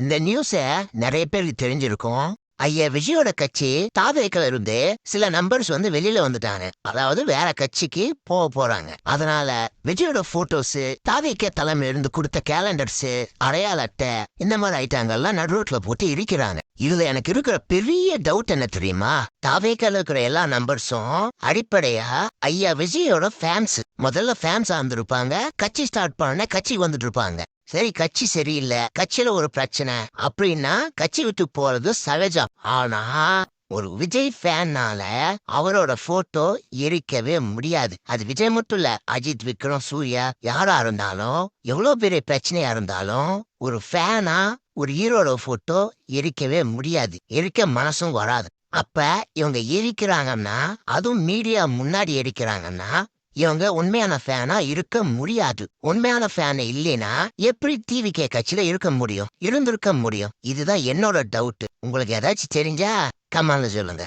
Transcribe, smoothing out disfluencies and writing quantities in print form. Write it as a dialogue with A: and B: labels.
A: இந்த நியூஸ நிறைய பேருக்கு தெரிஞ்சிருக்கும். ஐயா விஜயோட கட்சி தாவேக்கல இருந்து சில நம்பர்ஸ் வெளியில வந்துட்டாங்க. அதாவது வேற கட்சிக்கு போறாங்க. அதனால விஜயோட போட்டோஸ், தாவேக்க தலைமையில இருந்து கொடுத்த கேலண்டர்ஸ், அடையாள அட்டை, இந்த மாதிரி ஐட்டங்கள்லாம் நடுரோட்ல போட்டு இருக்கிறாங்க. இதுல எனக்கு இருக்கிற பெரிய டவுட் என்ன தெரியுமா? தாவேக்கல இருக்கிற எல்லா நம்பர்ஸும் அடிப்படையா ஐயா விஜயோட ஃபேன்ஸ். முதல்ல ஃபேன்ஸா இருந்திருப்பாங்க. கட்சி ஸ்டார்ட் பண்ண கட்சி வந்துட்டு இருப்பாங்க. சரி, கட்சி சரியில்லை, கட்சியில ஒரு பிரச்சனை அப்படின்னா கட்சி விட்டு போறது சகஜம். ஆனா ஒரு விஜய் ஃபேன்னால அவரோட போட்டோ எரிக்கவே முடியாது. அது விஜய் மட்டும் இல்ல, அஜித், விக்ரம், சூர்யா யாரா இருந்தாலும், எவ்வளவு பெரிய பிரச்சனையா இருந்தாலும் ஒரு ஃபேனா ஒரு ஹீரோட போட்டோ எரிக்கவே முடியாது. எரிக்க மனசும் வராது. அப்ப இவங்க எரிக்கிறாங்கன்னா, அதுவும் மீடியா முன்னாடி எரிக்கிறாங்கன்னா, இவங்க உண்மையான ஃபேனா இருக்க முடியாது. உண்மையான ஃபேன் இல்லைன்னா எப்படி டிவிகே கட்சியில இருக்க முடியும், இருந்திருக்க முடியும்? இதுதான் என்னோட டவுட். உங்களுக்கு ஏதாச்சும் தெரிஞ்சா கமெண்ட்ல சொல்லுங்க.